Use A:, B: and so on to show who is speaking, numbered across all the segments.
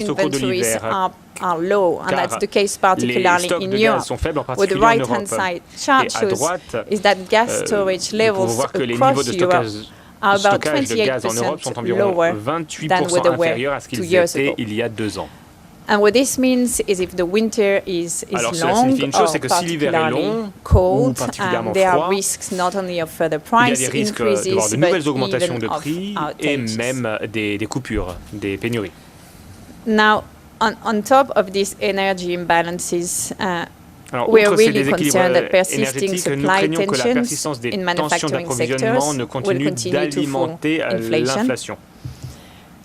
A: inventories are low, and that's the case particularly in Europe. What the right-hand side chart shows is that gas storage levels across Europe are about 28% lower than what they were 2 years ago. And what this means is if the winter is long or particularly cold, there are risks not only of further price increases, but even of outages. Now, on top of these energy imbalances, we are really concerned that persisting supply tensions in manufacturing sectors will continue to fuel inflation.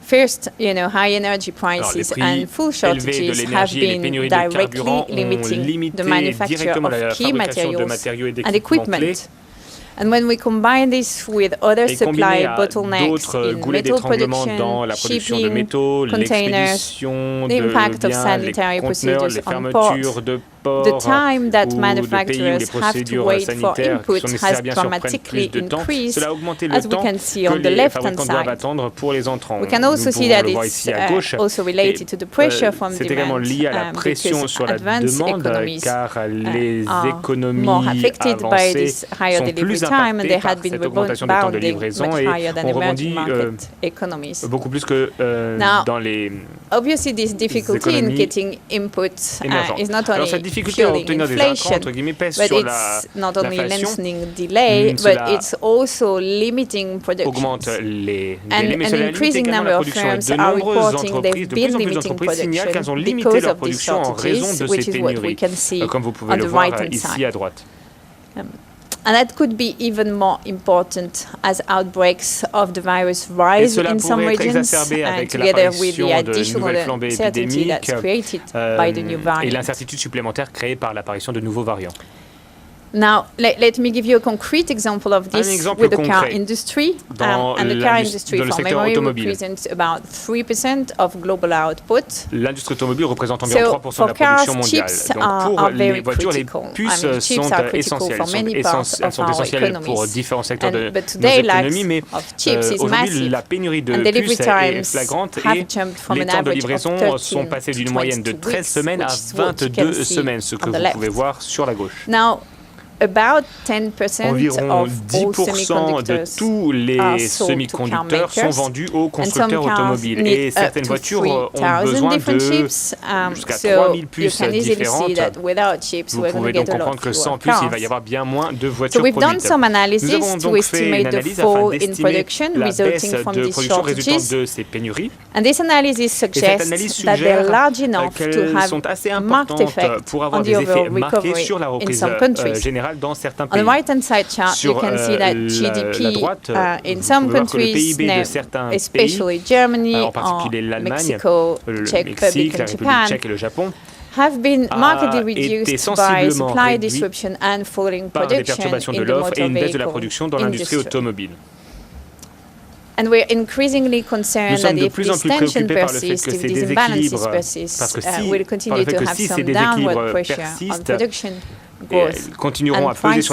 A: First, high energy prices and fuel shortages have been directly limiting the manufacture of key materials and equipment. And when we combine this with other supply bottlenecks in metal production, shipping, containers, the impact of sanitary procedures on ports, the time that manufacturers have to wait for inputs has dramatically increased, as we can see on the left-hand side. We can also see that it's also related to the pressure from demand, because advanced economies are more affected by this higher delivery time, and they had been rebounding much higher than emerging market economies. Now, obviously, this difficulty in getting inputs is not only fueling inflation, but it's not only lengthening delay, but it's also limiting production. And an increasing number of firms are reporting they've been limiting production because of these shortages, which is what we can see on the right-hand side. And that could be even more important as outbreaks of the virus rise in some regions, and together with the additional uncertainty that's created by the new variant. Now, let me give you a concrete example of this with the car industry. And the car industry, for memory, represents about 3% of global output. So for cars, chips are very critical. Chips are critical for many parts of our economies. But today, lack of chips is massive, and delivery times have jumped from an average of 13 to 22 weeks, which is what you can see on the left. Now, about 10% of all semiconductors are sold to car makers, and some cars need up to 3,000 different chips, so you can easily see that without chips we're going to get a lot fewer cars. So we've done some analysis to estimate the fall in production resulting from these shortages, and this analysis suggests that they're large enough to have a marked effect on the overall recovery in some countries. On the right-hand side chart, you can see that GDP in some countries, especially Germany, or Mexico, Czech Republic, and Japan, have been markedly reduced by supply disruption and falling production in the motor vehicle industry. And we're increasingly concerned that if this tension persists, if these imbalances persist, we'll continue to have some downward pressure on production, growth, and prices.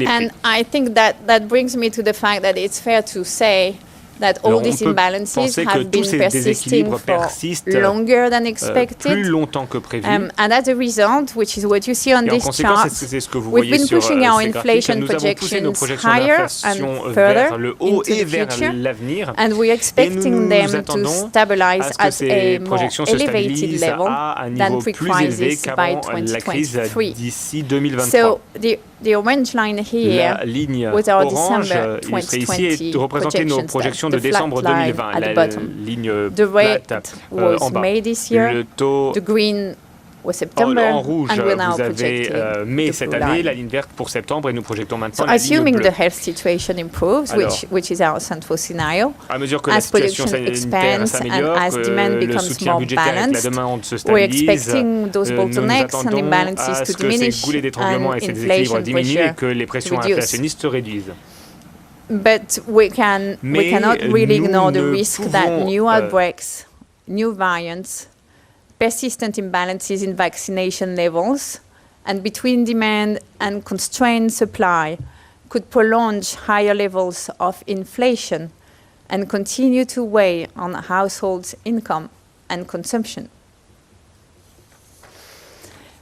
A: And I think that brings me to the fact that it's fair to say that all these imbalances have been persisting for longer than expected. And as a result, which is what you see on this chart, we've been pushing our inflation projections higher and further into the future, and we're expecting them to stabilize at a more elevated level than pre-crisis by 2023. So the orange line here was our December 2020 projections, the flat line at the bottom. The red was May this year, the green was September, and we're now projecting the blue line. So assuming the health situation improves, which is our central scenario, as production expands and as demand becomes more balanced, we're expecting those bottlenecks and imbalances to diminish and inflation pressure to reduce. But we cannot really ignore the risk that new outbreaks, new variants, persistent imbalances in vaccination levels, and between demand and constrained supply could prolong higher levels of inflation and continue to weigh on households' income and consumption.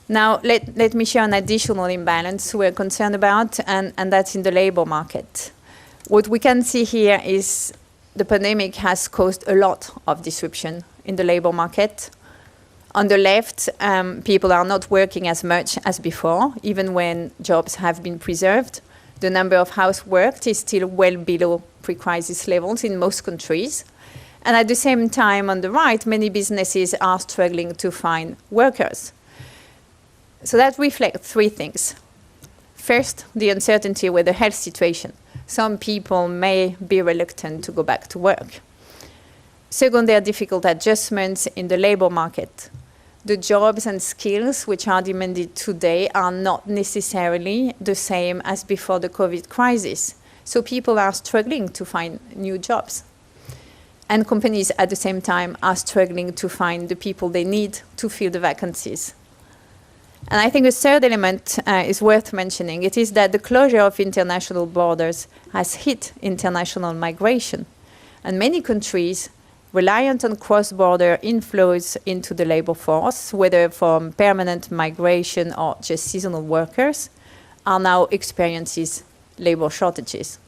A: Now, let me share an additional imbalance we're concerned about, and that's in the labor market. What we can see here is the pandemic has caused a lot of disruption in the labor market. On the left, people are not working as much as before, even when jobs have been preserved. The number of hours worked is still well below pre-crisis levels in most countries. And at the same time, on the right, many businesses are struggling to find workers. So that reflects three things. First, the uncertainty with the health situation. Some people may be reluctant to go back to work. Second, there are difficult adjustments in the labor market. The jobs and skills which are demanded today are not necessarily the same as before the COVID crisis. So people are struggling to find new jobs. And companies at the same time are struggling to find the people they need to fill the vacancies. And I think a third element is worth mentioning. It is that the closure of international borders has hit international migration. And many countries reliant on cross-border inflows into the labor force, whether from permanent migration or just seasonal workers, are now experiencing labor shortages.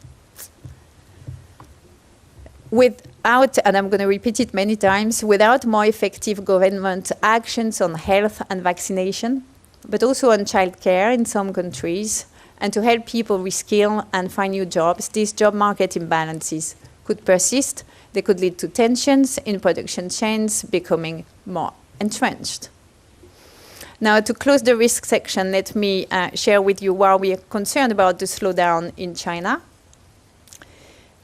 A: Without, and I'm going to repeat it many times, without more effective government actions on health and vaccination, but also on childcare in some countries, and to help people reskill and find new jobs, these job market imbalances could persist. They could lead to tensions in production chains becoming more entrenched. Now, to close the risk section, let me share with you why we are concerned about the slowdown in China.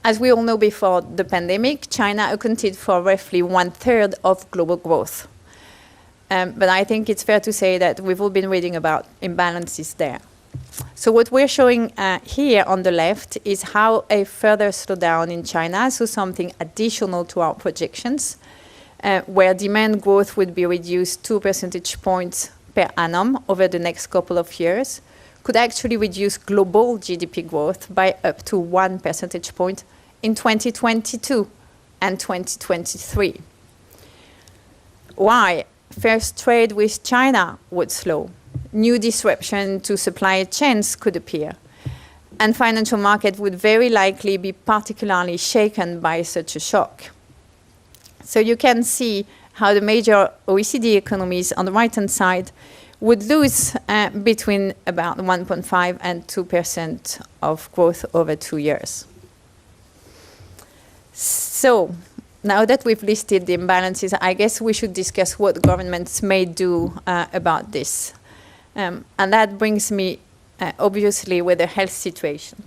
A: As we all know, before the pandemic, China accounted for roughly 1/3 of global growth. But I think it's fair to say that we've all been reading about imbalances there. So what we're showing here on the left is how a further slowdown in China, so something additional to our projections, where demand growth would be reduced 2 percentage points per annum over the next couple of years, could actually reduce global GDP growth by up to 1 percentage point in 2022 and 2023. Why? First, trade with China would slow. New disruption to supply chains could appear. And financial market would very likely be particularly shaken by such a shock. So you can see how the major OECD economies on the right-hand side would lose between about 1.5 and 2% of growth over 2 years. So, now that we've listed the imbalances, I guess we should discuss what governments may do about this. And that brings me, obviously, with the health situation.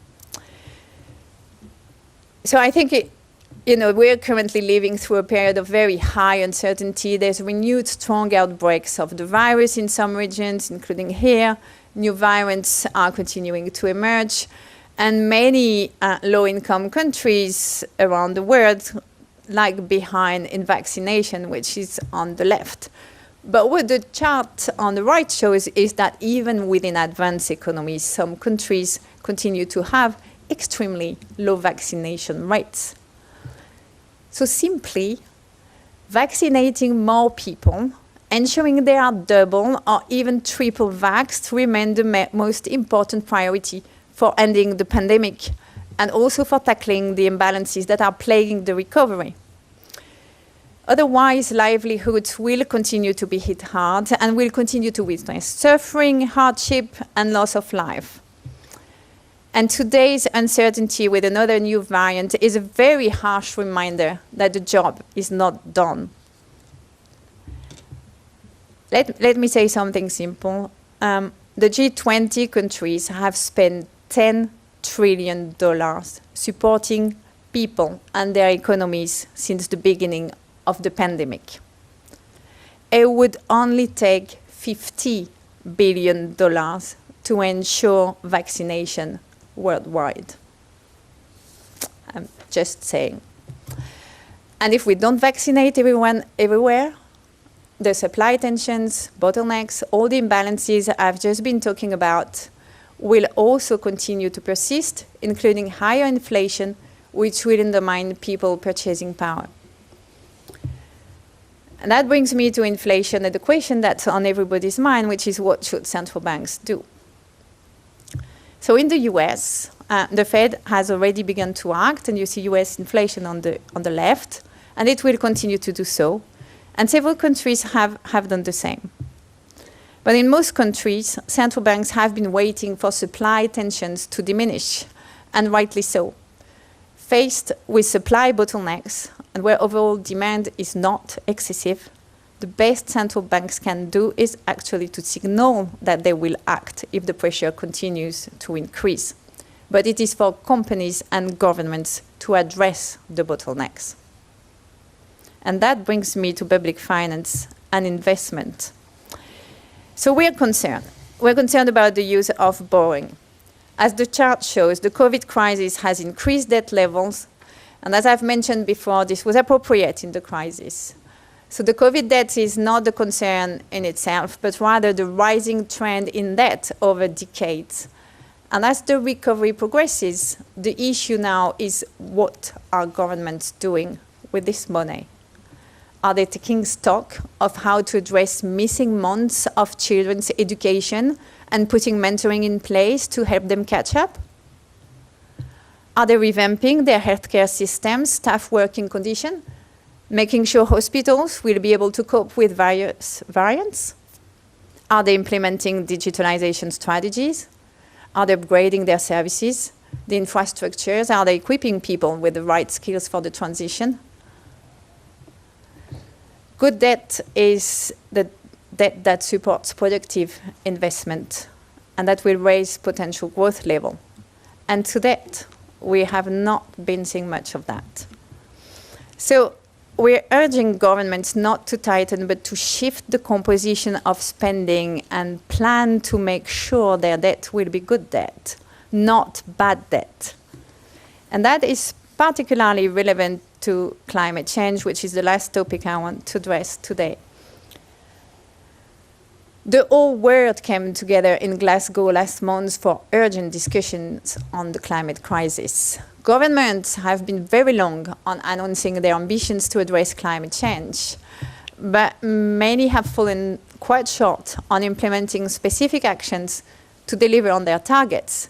A: So I think, we're currently living through a period of very high uncertainty. There's renewed strong outbreaks of the virus in some regions, including here. New variants are continuing to emerge. And many low-income countries around the world lag behind in vaccination, which is on the left. But what the chart on the right shows is that even within advanced economies, some countries continue to have extremely low vaccination rates. So simply, vaccinating more people, ensuring they are double or even triple vaxxed remain the most important priority for ending the pandemic and also for tackling the imbalances that are plaguing the recovery. Otherwise, livelihoods will continue to be hit hard and will continue to witness suffering, hardship, and loss of life. And today's uncertainty with another new variant is a very harsh reminder that the job is not done. Let me say something simple. The G20 countries have spent $10 trillion supporting people and their economies since the beginning of the pandemic. It would only take $50 billion to ensure vaccination worldwide. I'm just saying. And if we don't vaccinate everyone everywhere, the supply tensions, bottlenecks, all the imbalances I've just been talking about will also continue to persist, including higher inflation, which will undermine people's purchasing power. And that brings me to inflation and the question that's on everybody's mind, which is what should central banks do? So in the US, the Fed has already begun to act, and you see US inflation on the left, and it will continue to do so. And several countries have done the same. But in most countries, central banks have been waiting for supply tensions to diminish, and rightly so. Faced with supply bottlenecks, and where overall demand is not excessive, the best central banks can do is actually to signal that they will act if the pressure continues to increase. But it is for companies and governments to address the bottlenecks. And that brings me to public finance and investment. So we're concerned. We're concerned about the use of borrowing. As the chart shows, the COVID crisis has increased debt levels, and as I've mentioned before, this was appropriate in the crisis. So the COVID debt is not the concern in itself, but rather the rising trend in debt over decades. And as the recovery progresses, the issue now is what are governments doing with this money? Are they taking stock of how to address missing months of children's education and putting mentoring in place to help them catch up? Are they revamping their healthcare systems, staff working conditions, making sure hospitals will be able to cope with various variants? Are they implementing digitalization strategies? Are they upgrading their services, the infrastructures? Are they equipping people with the right skills for the transition? Good debt is the debt that supports productive investment and that will raise potential growth level. And to that, we have not been seeing much of that. So we're urging governments not to tighten, but to shift the composition of spending and plan to make sure their debt will be good debt, not bad debt. And that is particularly relevant to climate change, which is the last topic I want to address today. The whole world came together in Glasgow last month for urgent discussions on the climate crisis. Governments have been very long on announcing their ambitions to address climate change, but many have fallen quite short on implementing specific actions to deliver on their targets.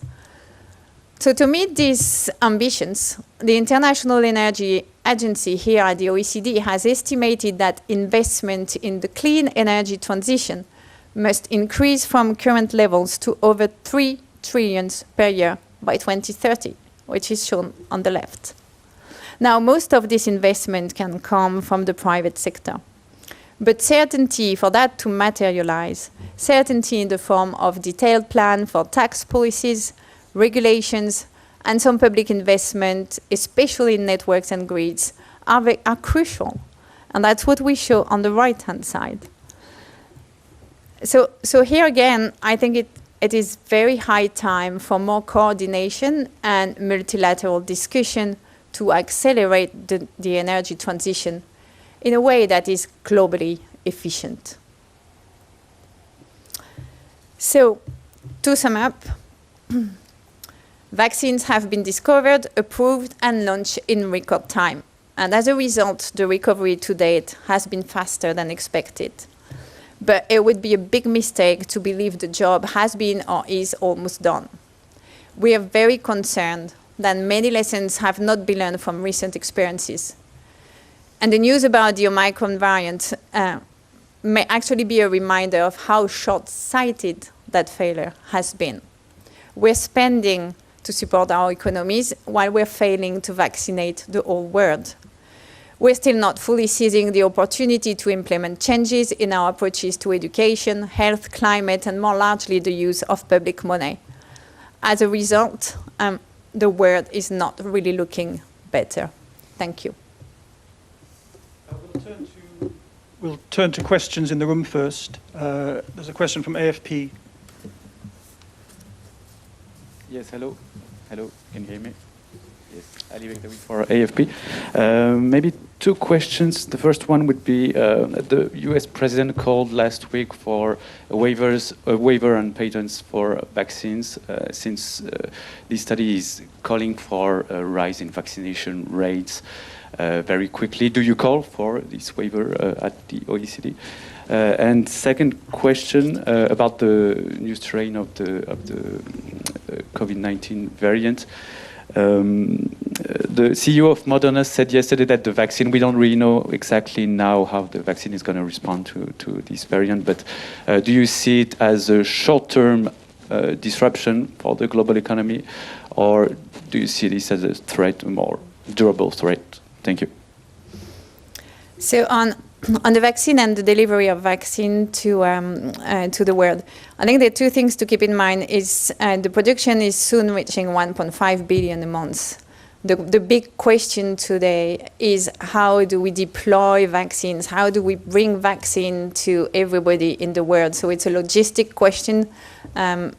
A: So to meet these ambitions, the International Energy Agency here at the OECD has estimated that investment in the clean energy transition must increase from current levels to over 3 trillion per year by 2030, which is shown on the left. Now, most of this investment can come from the private sector. But certainty for that to materialize, certainty in the form of detailed plan for tax policies, regulations, and some public investment, especially in networks and grids, are crucial. And that's what we show on the right-hand side. So here again, I think it is very high time for more coordination and multilateral discussion to accelerate the energy transition in a way that is globally efficient. So, to sum up, vaccines have been discovered, approved, and launched in record time. And as a result, the recovery to date has been faster than expected. But it would be a big mistake to believe the job has been or is almost done. We are very concerned that many lessons have not been learned from recent experiences. And the news about the Omicron variant may actually be a reminder of how short-sighted that failure has been. We're spending to support our economies while we're failing to vaccinate the whole world. We're still not fully seizing the opportunity to implement changes in our approaches to education, health, climate, and more largely the use of public money. As a result, the world is not really looking better. Thank you.
B: We'll turn to questions in the room first. There's a question from AFP.
C: Yes, hello. Hello, can you hear me? Yes, Ali Bektawi for AFP. Maybe Two questions. The first one would be the US president called last week for a waiver on patents for vaccines since this study is calling for a rise in vaccination rates very quickly. Do you call for this waiver at the OECD? And second question about the new strain of the COVID-19 variant. The CEO of Moderna said yesterday that the vaccine, we don't really know exactly now how the vaccine is going to respond to this variant, but do you see it as a short-term disruption for the global economy, or do you see this as a threat, a more durable threat? Thank you.
A: So on the vaccine and the delivery of vaccine to the world, I think there are two things to keep in mind. Is the production is soon reaching 1.5 billion a month. The big question today is how do we deploy vaccines? How do we bring vaccine to everybody in the world? So it's a logistic question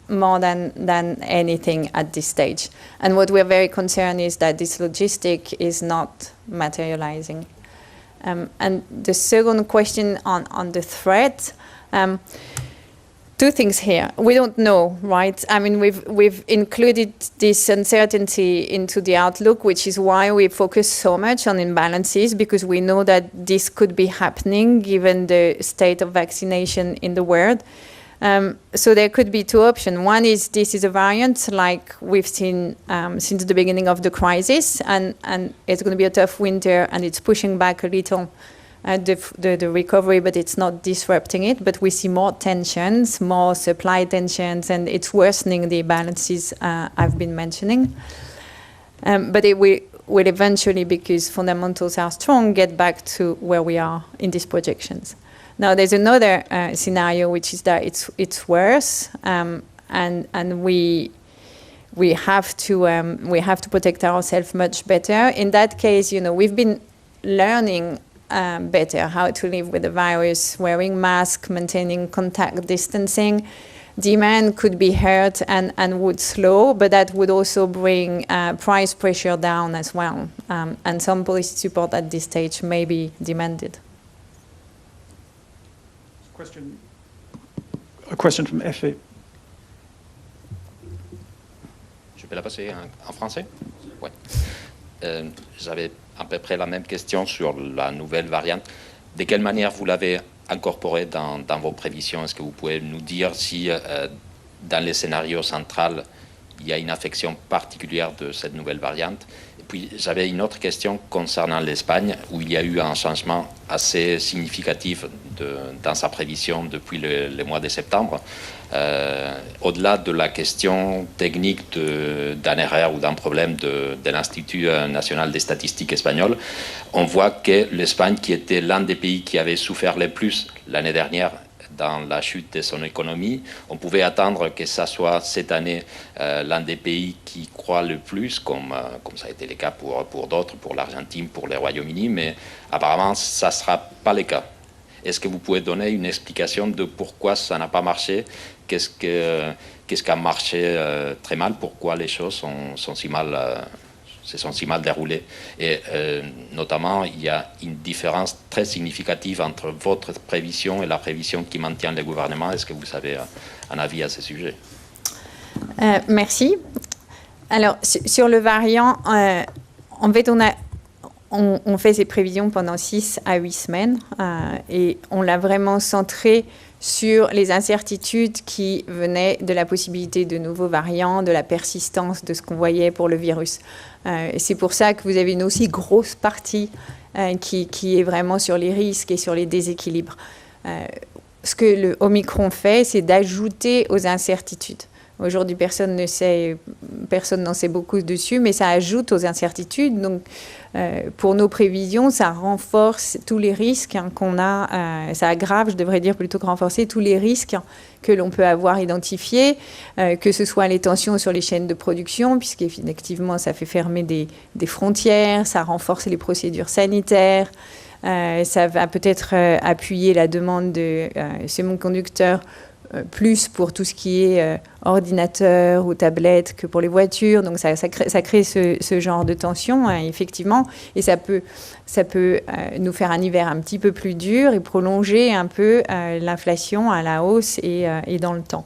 A: more than anything at this stage. And what we're very concerned is that this logistic is not materializing. And the second question on the threat, two things here. We don't know, right? I mean, we've included this uncertainty into the outlook, which is why we focus so much on imbalances, because we know that this could be happening given the state of vaccination in the world. So there could be two options. One is this is a variant like we've seen since the beginning of the crisis, and it's going to be a tough winter, and it's pushing back a little the recovery, but it's not disrupting it. But we see more tensions, more supply tensions, and it's worsening the imbalances I've been mentioning. But it will eventually, because fundamentals are strong, get back to where we are in these projections. Now, there's another scenario, which is that it's worse, and we have to protect ourselves much better. In that case, we've been learning better how to live with the virus, wearing masks, maintaining contact distancing. Demand could be hurt and would slow, but that would also bring price pressure down as well. And some policy support at this stage may be demanded.
B: A question from FA.
D: Je peux la passer en français? Oui. J'avais à peu près la même question sur la nouvelle variante. De quelle manière vous l'avez incorporée dans vos prévisions? Est-ce que vous pouvez nous dire si dans les scénarios centrales, il y a une affection particulière de cette nouvelle variante? Et puis j'avais une autre question concernant l'Espagne, où il y a eu un changement assez significatif dans sa prévision depuis le mois de septembre. Au-delà de la question technique d'un erreur ou d'un problème de l'Institut national des statistiques espagnoles, on voit que l'Espagne, qui était l'un des pays qui avait souffert le plus l'année dernière dans la chute de son économie, on pouvait attendre que ça soit cette année l'un des pays qui croît le plus, comme ça a été le cas pour d'autres, pour l'Argentine, pour le Royaume-Uni, mais apparemment ça ne sera pas le cas. Est-ce que vous pouvez donner une explication de pourquoi ça n'a pas marché? Qu'est-ce qui a marché très mal? Pourquoi les choses se sont si mal déroulées? Et notamment, il y a une différence très significative entre votre prévision et la prévision qui maintient le gouvernement. Est-ce que vous avez un avis à ce sujet?
A: Merci. Alors, sur le variant, en fait, on fait ces prévisions pendant 6 à 8 semaines et on l'a vraiment centré sur les incertitudes qui venaient de la possibilité de nouveaux variants, de la persistance de ce qu'on voyait pour le virus. Et c'est pour ça que vous avez une aussi grosse partie qui est vraiment sur les risques et sur les déséquilibres. Ce que le Omicron fait, c'est d'ajouter aux incertitudes. Aujourd'hui, personne n'en sait beaucoup dessus, mais ça ajoute aux incertitudes. Donc, pour nos prévisions, ça renforce tous les risques qu'on a, ça aggrave, je devrais dire plutôt que renforcer, tous les risques que l'on peut avoir identifiés, que ce soit les tensions sur les chaînes de production, puisqu'effectivement, ça fait fermer des frontières, ça renforce les procédures sanitaires, ça va peut-être appuyer la demande de semi-conducteurs plus pour tout ce qui est ordinateur ou tablette que pour les voitures. Donc ça crée ce genre de tension, hein, effectivement. Et ça peut nous faire un hiver un petit peu plus dur et prolonger un peu l'inflation à la hausse et dans le temps.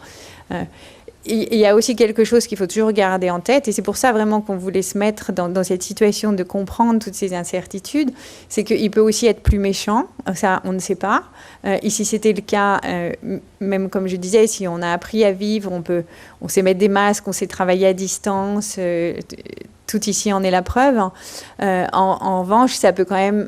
A: Il y a aussi quelque chose qu'il faut toujours garder en tête, et c'est pour ça vraiment qu'on voulait se mettre dans cette situation de comprendre toutes ces incertitudes, c'est qu'il peut aussi être plus méchant, ça on ne sait pas. Ici c'était le cas, même comme je disais, si on a appris à vivre, on sait mettre des masques, on sait travailler à distance, tout ici en est la preuve. En revanche, ça peut quand même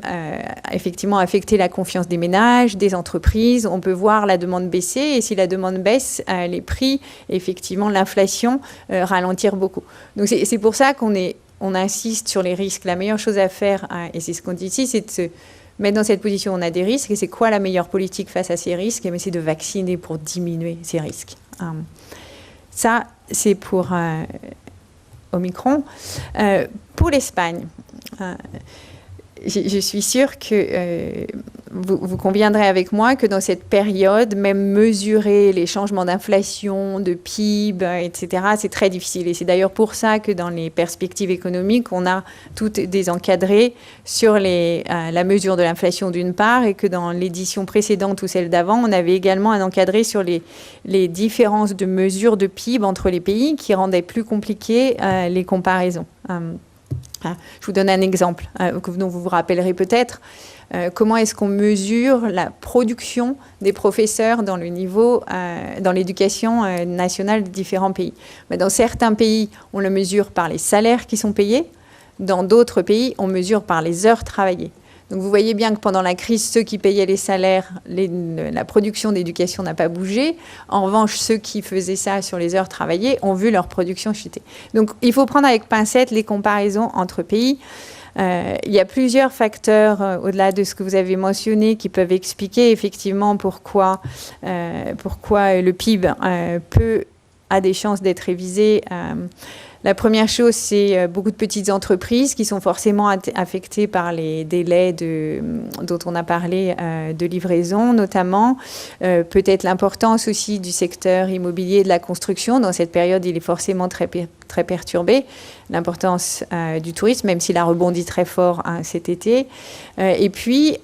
A: effectivement affecter la confiance des ménages, des entreprises. On peut voir la demande baisser, et si la demande baisse, les prix, effectivement, l'inflation ralentir beaucoup. Donc c'est pour ça qu'on insiste sur les risques. La meilleure chose à faire, et c'est ce qu'on dit ici, c'est de se mettre dans cette position où on a des risques. Et c'est quoi la meilleure politique face à ces risques? Mais c'est de vacciner pour diminuer ces risques. Ça, c'est pour Omicron. Pour l'Espagne, je suis sûre que vous conviendrez avec moi que dans cette période, même mesurer les changements d'inflation, de PIB, etc., c'est très difficile. Et c'est d'ailleurs pour ça que dans les perspectives économiques, on a toutes des encadrés sur la mesure de l'inflation d'une part, et que dans l'édition précédente ou celle d'avant, on avait également un encadré sur les différences de mesure de PIB entre les pays qui rendaient plus compliquées les comparaisons. Je vous donne un exemple dont vous vous rappellerez peut-être. Comment est-ce qu'on mesure la production des professeurs dans le niveau, dans l'éducation nationale des différents pays? Dans certains pays, on le mesure par les salaires qui sont payés. Dans d'autres pays, on mesure par les heures travaillées. Donc vous voyez bien que pendant la crise, ceux qui payaient les salaires, la production d'éducation n'a pas bougé. En revanche, ceux qui faisaient ça sur les heures travaillées ont vu leur production chuter. Donc il faut prendre avec pincette les comparaisons entre pays. Il y a plusieurs facteurs au-delà de ce que vous avez mentionné qui peuvent expliquer effectivement pourquoi le PIB a des chances d'être révisé. La première chose, c'est beaucoup de petites entreprises qui sont forcément affectées par les délais dont on a parlé de livraison, notamment. Peut-être l'importance aussi du secteur immobilier et de la construction. Dans cette période, il est forcément très perturbé. L'importance du tourisme, même s'il a rebondi très fort cet été. Et puis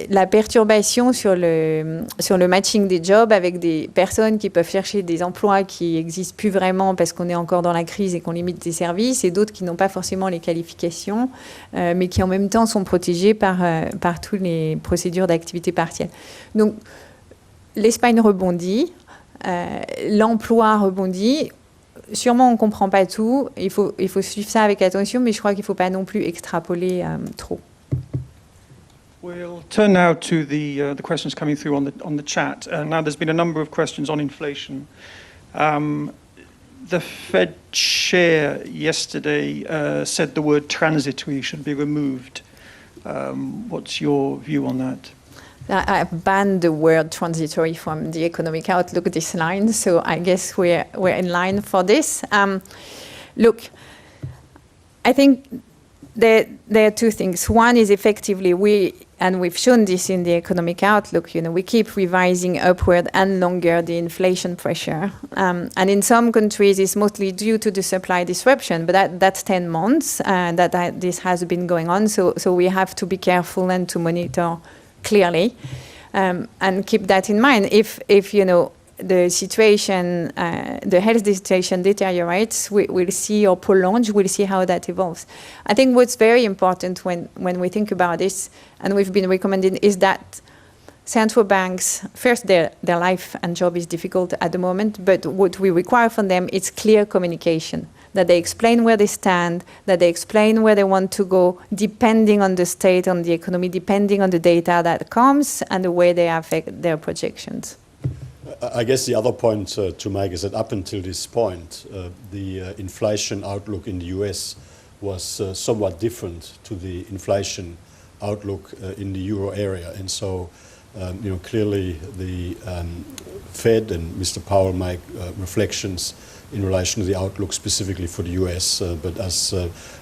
A: la perturbation sur le matching des jobs avec des personnes qui peuvent chercher des emplois qui n'existent plus vraiment parce qu'on est encore dans la crise et qu'on limite des services, et d'autres qui n'ont pas forcément les qualifications, mais qui en même temps sont protégés par toutes les procédures d'activité partielle. Donc l'Espagne rebondit, l'emploi rebondit. Sûrement, on ne comprend pas tout. Il faut suivre ça avec attention, mais je crois qu'il ne faut pas non plus extrapoler trop.
B: We'll turn now to the questions coming through on the chat. Now, there's been a number of questions on inflation. The Fed chair yesterday said the word transitory should be removed. What's your view on that?
A: I've banned the word transitory from the economic outlook this line, so I guess we're in line for this. Look, I think there are two things. One is effectively we've shown this in the economic outlook, we keep revising upward and longer the inflation pressure. And in some countries, it's mostly due to the supply disruption, but that's 10 months that this has been going on. So we have to be careful and to monitor clearly and keep that in mind. If the situation, the health situation deteriorates, we'll see, or prolongs, we'll see how that evolves. I think what's very important when we think about this, and we've been recommending, is that central banks, first, their life and job is difficult at the moment, but what we require from them is clear communication, that they explain where they stand, that they explain where they want to go, depending on the state, on the economy, depending on the data that comes, and the way they affect their projections.
E: I guess the other point to make is that up until this point, the inflation outlook in the US was somewhat different to the inflation outlook in the euro area. And so, clearly the Fed and Mr. Powell make reflections in relation to the outlook specifically for the US. But as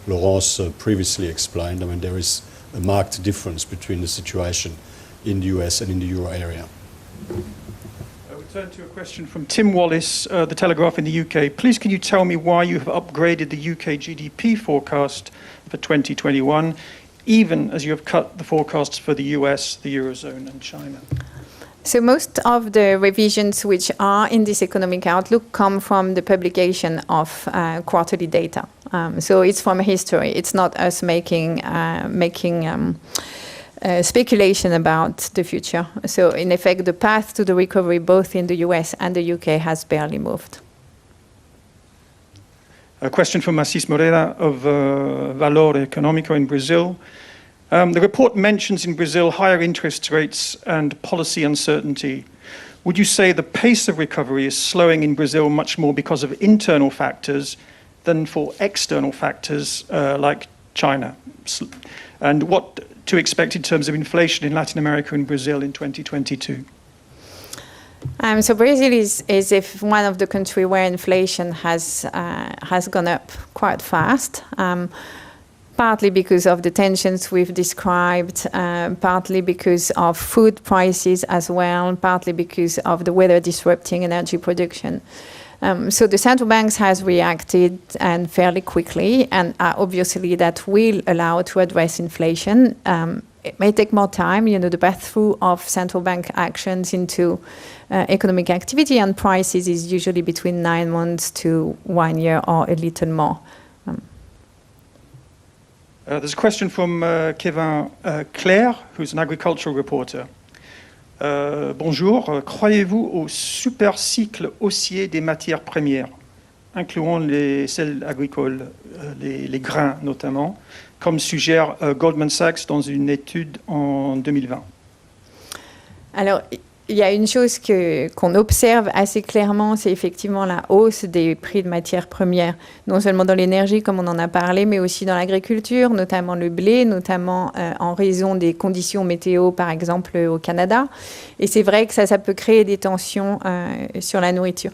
E: Laurence previously explained, there is a marked difference between the situation in the US and in the euro area.
B: Turn to a question from Tim Wallace, The Telegraph in the UK. Please can you tell me why you have upgraded the UK GDP forecast for 2021, even as you have cut the forecasts for the US, the Eurozone and China?
A: So most of the revisions which are in this economic outlook come from the publication of quarterly data. So it's from history. It's not us making speculation about the future. So in effect, the path to the recovery both in the US and the UK has barely moved.
B: A question from Assis Moreira of Valor Econômico in Brazil. The report mentions in Brazil higher interest rates and policy uncertainty. Would you say the pace of recovery is slowing in Brazil much more because of internal factors than for external factors like China? And what to expect in terms of inflation in Latin America and Brazil in 2022?
A: So Brazil is if one of the countries where inflation has gone up quite fast, partly because of the tensions we've described, partly because of food prices as well, partly because of the weather disrupting energy production. So the central banks has reacted and fairly quickly, and obviously that will allow to address inflation. It may take more time, the path-through of central bank actions into economic activity and prices is usually between 9 months to 1 year or a little more.
B: There's a question from Kevin Claire, who's an agricultural reporter. Bonjour, croyez-vous au super cycle haussier des matières premières, incluant celles agricoles, les grains notamment, comme suggère Goldman Sachs dans une étude en 2020?
A: Alors, il y a une chose qu'on observe assez clairement, c'est effectivement la hausse des prix de matières premières, non seulement dans l'énergie, comme on en a parlé, mais aussi dans l'agriculture, notamment le blé, notamment en raison des conditions météo, par exemple au Canada. Et c'est vrai que ça peut créer des tensions sur la nourriture.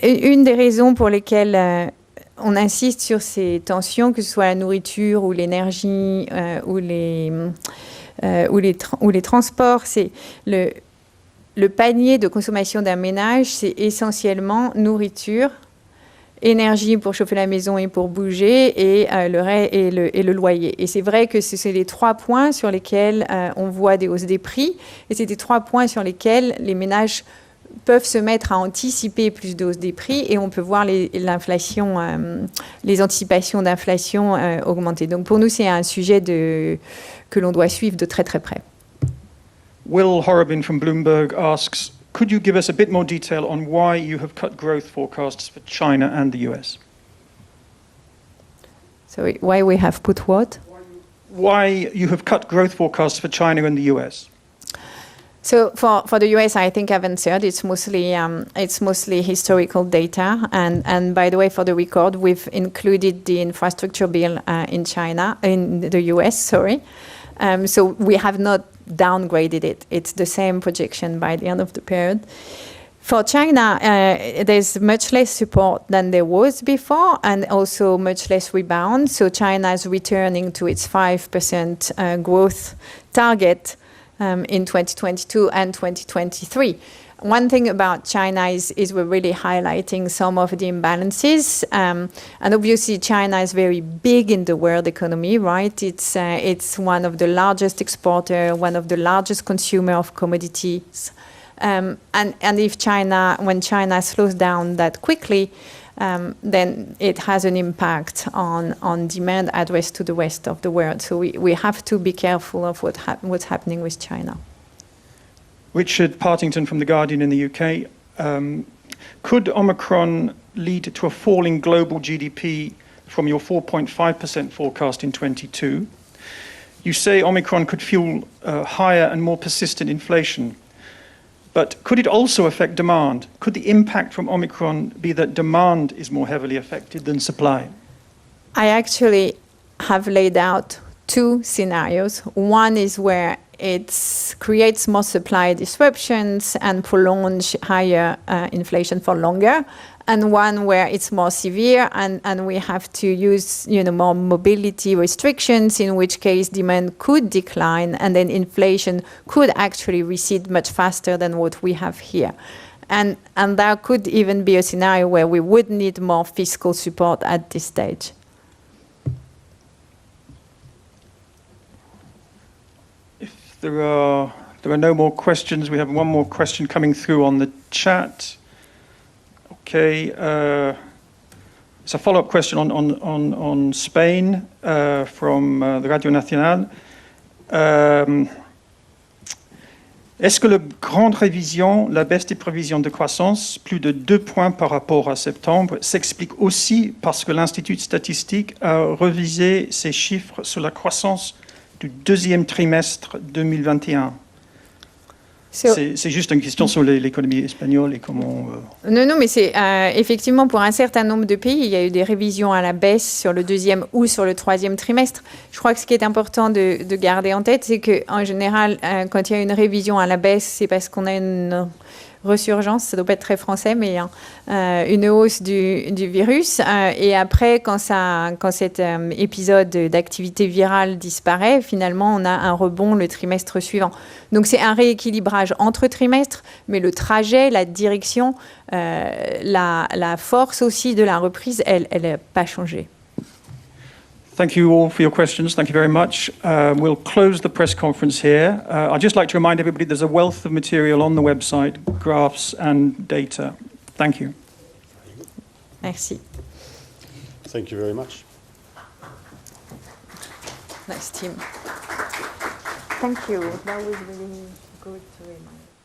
A: Et une des raisons pour lesquelles on insiste sur ces tensions, que ce soit la nourriture ou l'énergie ou les transports, c'est le panier de consommation d'un ménage, c'est essentiellement nourriture, énergie pour chauffer la maison et pour bouger, et le loyer. Et c'est vrai que c'est les 3 points sur lesquels on voit des hausses des prix, et c'est les 3 points sur lesquels les ménages peuvent se mettre à anticiper plus de hausse des prix, et on peut voir l'inflation, les anticipations d'inflation augmenter. Donc pour nous, c'est un sujet que l'on doit suivre de très très près.
B: Will Horobin from Bloomberg asks, could you give us a bit more detail on why you have cut growth forecasts for China and the US?
A: Sorry, why we have put what?
B: Why you have cut growth forecasts for China and the US?
A: So for the US, I think I've answered. It's mostly historical data, and by the way, for the record, we've included the infrastructure bill in the US. Sorry, so we have not downgraded it. It's the same projection by the end of the period. For China, there's much less support than there was before, and also much less rebound. So China is returning to its 5% growth target in 2022 and 2023. One thing about China is we're really highlighting some of the imbalances, and obviously China is very big in the world economy, right? It's one of the largest exporter, one of the largest consumer of commodities, and when China slows down that quickly, then it has an impact on demand addressed to the rest of the world. So we have to be careful of what's happening with China.
B: Richard Partington from The Guardian in the UK. Could Omicron lead to a fall in global GDP from your 4.5% forecast in 22? You say Omicron could fuel higher and more persistent inflation. But could it also affect demand? Could the impact from Omicron be that demand is more heavily affected than supply?
A: I actually have laid out 2 scenarios. One is where it creates more supply disruptions and prolongs higher inflation for longer. and one where it's more severe and we have to use more mobility restrictions, in which case demand could decline and then inflation could actually recede much faster than what we have here. And there could even be a scenario where we would need more fiscal support at this stage.
B: If there are no more questions, we have one more question coming through on the chat. Okay, it's a follow-up question on Spain from the Radio Nacional. Est-ce que la grande révision, la baisse des prévisions de croissance, plus de 2 points par rapport à septembre, s'explique aussi parce que l'Institut statistique a révisé ses chiffres sur la croissance du deuxième trimestre 2021? C'est juste une question sur l'économie espagnole et comment...
A: Non, mais c'est effectivement pour un certain nombre de pays, il y a eu des révisions à la baisse sur le deuxième ou sur le troisième trimestre. Je crois que ce qui est important de garder en tête, c'est qu'en général, quand il y a une révision à la baisse, c'est parce qu'on a une resurgence, ça ne doit pas être très français, mais une hausse du virus. Et après, quand cet épisode d'activité virale disparaît, finalement, on a un rebond le trimestre suivant. Donc, c'est un rééquilibrage entre trimestres, mais le trajet, la direction, la force aussi de la reprise, elle n'a pas changé.
B: Thank you all for your questions. Thank you very much. We'll close the press conference here. I'd just like to remind everybody there's a wealth of material on the website, graphs and data. Thank you.
A: Merci.
E: Thank you very much.
A: Nice team. Thank you. That was really good to remind.